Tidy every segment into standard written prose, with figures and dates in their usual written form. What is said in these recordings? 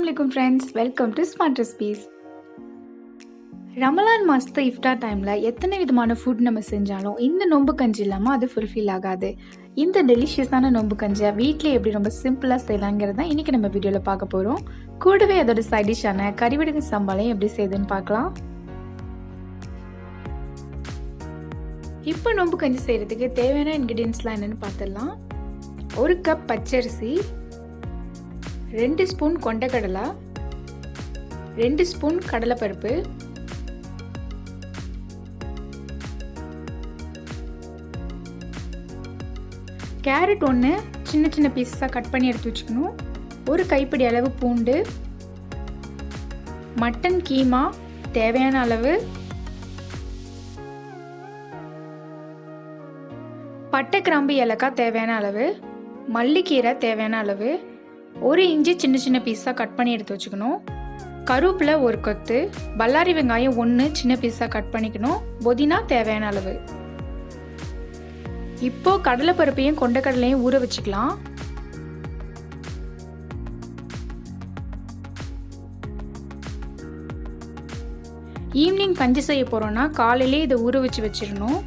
Assalamualaikum friends, welcome to Smart Recipes. Ramadan மாசத்து இஃப்டார் டைம்ல எத்தனை விதமான ஃபுட் நம்ம செஞ்சாலும் இந்த நோன்பு கஞ்சி இல்லாமல் அது ஃபுல்ஃபில் ஆகாது. இந்த டெலிஷியஸான நோன்பு கஞ்சியை வீட்டில் எப்படி ரொம்ப சிம்பிளாக செய்யலாங்கிறத இன்னைக்கு நம்ம வீடியோவில் பார்க்க போகிறோம். கூடவே அதோட சைட் டிஷ்ஷான கறிவடகம் சம்பாலையும் எப்படி செய்யுதுன்னு பார்க்கலாம். இப்போ நோன்பு கஞ்சி செய்கிறதுக்கு தேவையான இன்க்ரீடியன்ஸ்லாம் என்னென்னு பார்த்துடலாம். 1 கப் பச்சரிசி, 2 ஸ்பூன் கொண்டைக்கடலை, 2 ஸ்பூன் கடலைப்பருப்பு, கேரட் 1 சின்ன சின்ன பீஸாக கட் பண்ணி எடுத்து வச்சுக்கணும், 1 கைப்பிடி அளவு பூண்டு, மட்டன் கீமா தேவையான அளவு, பட்டை கிராம்பு ஏலக்காய் தேவையான அளவு, மல்லிக்கீரை தேவையான அளவு, 1 இஞ்சி சின்ன சின்ன பீஸாக கட் பண்ணி எடுத்து வச்சுக்கணும், கருவேப்பிலை 1 கொத்து, பல்லாரி வெங்காயம் 1 சின்ன பீஸாக கட் பண்ணிக்கணும், புதினா தேவையான அளவு. இப்போ கடலைப்பருப்பையும் கொண்டைக்கடலையும் ஊற வச்சுக்கலாம். ஈவினிங் கஞ்சி செய்ய போறோம்னா காலையிலே இதை ஊற வச்சிடணும்.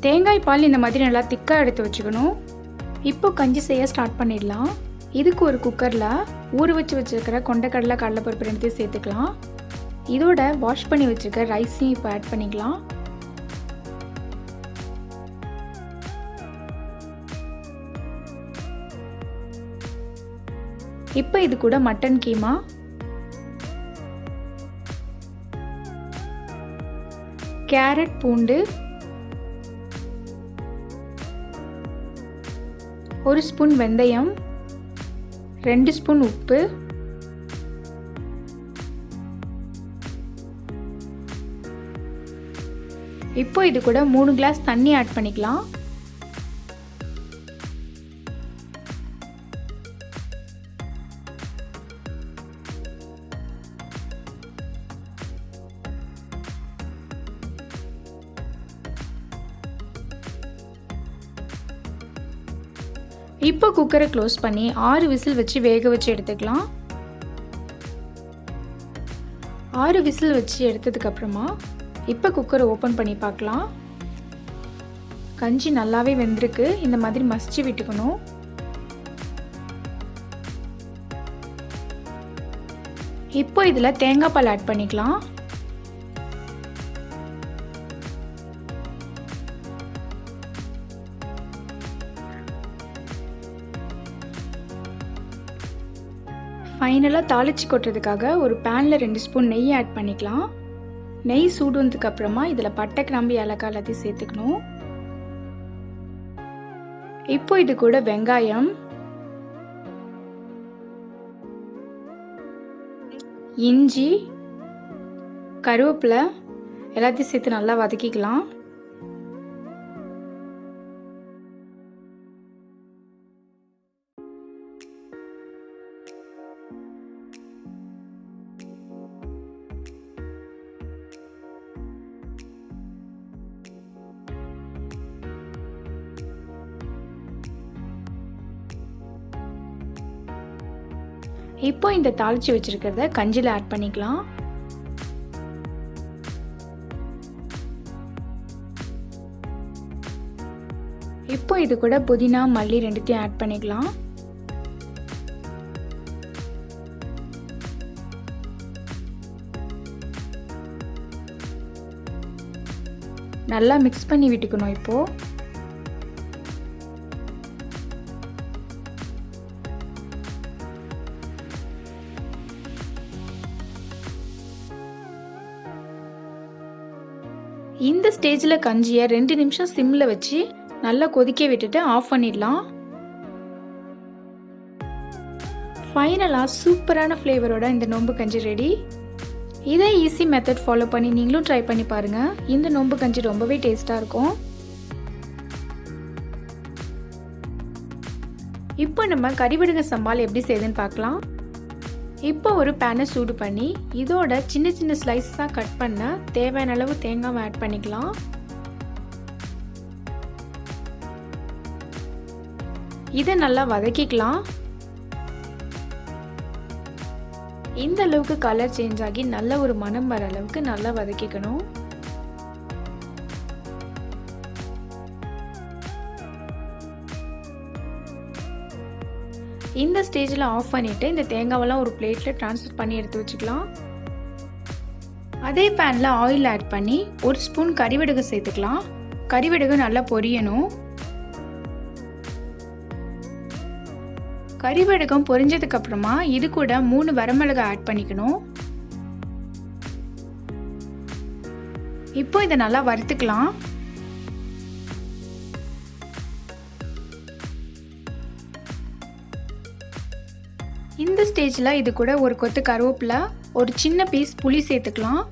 தேங்காய் பால் இந்த மாதிரி நல்லா திக்காக எடுத்து வச்சுக்கணும். இப்போ கஞ்சி செய்ய ஸ்டார்ட் பண்ணிடலாம். இதுக்கு ஒரு குக்கரில் ஊற வச்சிருக்கிற கொண்டைக்கடலை கடலைப்பருப்பு ரெண்டுத்தையும் சேர்த்துக்கலாம். இதோட வாஷ் பண்ணி வச்சிருக்க ரைஸையும் இப்போ ஆட் பண்ணிக்கலாம். இப்போ இது கூட மட்டன் கீமா, கேரட், பூண்டு, 1 ஸ்பூன் வெந்தயம், 2 ஸ்பூன் உப்பு, இப்போ இது கூட 3 கிளாஸ் தண்ணி ஆட் பண்ணிக்கலாம். இப்போ குக்கரை க்ளோஸ் பண்ணி 6 விசில் வச்சு வேக வச்சு எடுத்துக்கலாம். 6 விசில் வச்சு எடுத்ததுக்கு அப்புறமா இப்போ குக்கரை ஓப்பன் பண்ணி பார்க்கலாம். கஞ்சி நல்லாவே வெந்திருக்கு. இந்த மாதிரி மசிச்சு விட்டுக்கணும். இப்போ இதில் தேங்காய் பால் ஆட் பண்ணிக்கலாம். ஃபைனலாக தாளிச்சு கொட்டுறதுக்காக ஒரு பேனில் 2 ஸ்பூன் நெய் ஆட் பண்ணிக்கலாம். நெய் சூடுனதுக்கு அப்புறமா இதில் பட்டை கிராம்பு ஏலக்காய் எல்லாத்தையும் சேர்த்துக்கணும். இப்போ இது கூட வெங்காயம், இஞ்சி, கருவேப்பிலை எல்லாத்தையும் சேர்த்து நல்லா வதக்கிக்கலாம். இப்போ இந்த தாளிச்சு வச்சிருக்கிறத கஞ்சில ஆட் பண்ணிக்கலாம். இப்போ இது கூட புதினா, மல்லி ரெண்டுத்தையும் ஆட் பண்ணிக்கலாம். நல்லா மிக்ஸ் பண்ணி விட்டுக்கணும். இப்போ இந்த ஸ்டேஜில் கஞ்சியை 2 நிமிஷம் சிம்மில் வச்சு நல்லா கொதிக்க விட்டுட்டு ஆஃப் பண்ணிடலாம். ஃபைனலாக சூப்பரான ஃப்ளேவரோட இந்த நோன்பு கஞ்சி ரெடி. இதே ஈஸி மெத்தட் ஃபாலோ பண்ணி நீங்களும் ட்ரை பண்ணி பாருங்கள். இந்த நோன்பு கஞ்சி ரொம்பவே டேஸ்ட்டாக இருக்கும். இப்போ நம்ம கறிவடகம் சம்பால் எப்படி செய்யுதுன்னு பார்க்கலாம். இப்போ ஒரு பேனை சூடு பண்ணி இதோட சின்ன சின்ன ஸ்லைஸாக கட் பண்ண தேவையான அளவு தேங்காய் ஆட் பண்ணிக்கலாம். இதை நல்லா வதக்கிக்கலாம். இந்த அளவுக்கு கலர் சேஞ்ச் ஆகி நல்ல ஒரு மணம் வர அளவுக்கு நல்லா வதக்கிக்கணும். இந்த ஸ்டேஜில் ஆஃப் பண்ணிவிட்டு இந்த தேங்காவெல்லாம் ஒரு பிளேட்டில் ட்ரான்ஸ்ஃபர் பண்ணி எடுத்து வச்சுக்கலாம். அதே பேனில் ஆயில் ஆட் பண்ணி 1 ஸ்பூன் கறிவடகம் சேர்த்துக்கலாம். கறிவடகம் நல்லா பொரியணும். கறிவடகம் பொரிஞ்சதுக்கு அப்புறமா இது கூட 3 வரமிளகாய் ஆட் பண்ணிக்கணும். இப்போ இதை நல்லா வறுத்துக்கலாம். இந்த ஸ்டேஜில் இது கூட ஒரு கொத்து கருவேப்பிலை, ஒரு சின்ன பீஸ் புளி சேர்த்துக்கலாம்.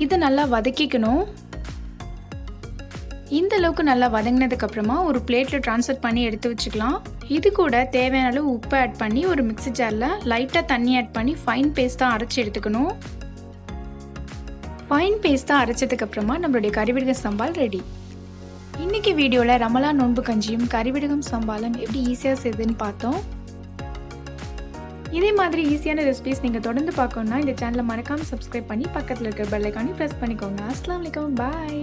இதை நல்லா வதக்கிக்கணும். இந்த அளவுக்கு நல்லா வதங்கினதுக்கு அப்புறமா ஒரு பிளேட்டில் ட்ரான்ஸ்ஃபர் பண்ணி எடுத்து வச்சுக்கலாம். இது கூட தேவையான அளவு உப்பு ஆட் பண்ணி ஒரு மிக்ஸி ஜாரில் லைட்டாக தண்ணி ஆட் பண்ணி ஃபைன் பேஸ்ட்டாக அரைச்சி எடுத்துக்கணும். ஃபைன் பேஸ்ட்டாக அரைச்சதுக்கு அப்புறமா நம்மளுடைய கறிவடகம் சம்பால் ரெடி. இன்னைக்கு வீடியோவில் ரமலான் நோன்பு கஞ்சியும் கறிவடகம் சம்பாலும் எப்படி ஈஸியாக செய்யுதுன்னு பார்த்தோம். இதே மாதிரி ஈஸியான ரெசிபிஸ் நீங்கள் தொடர்ந்து பார்க்கணுன்னா இந்த சேனலை மறக்காமல் சப்ஸ்கிரைப் பண்ணி பக்கத்தில் இருக்கிற பெல் ஐகானை ப்ரெஸ் பண்ணிக்கோங்க. அஸ்ஸலாமு அலைக்கும், பாய்.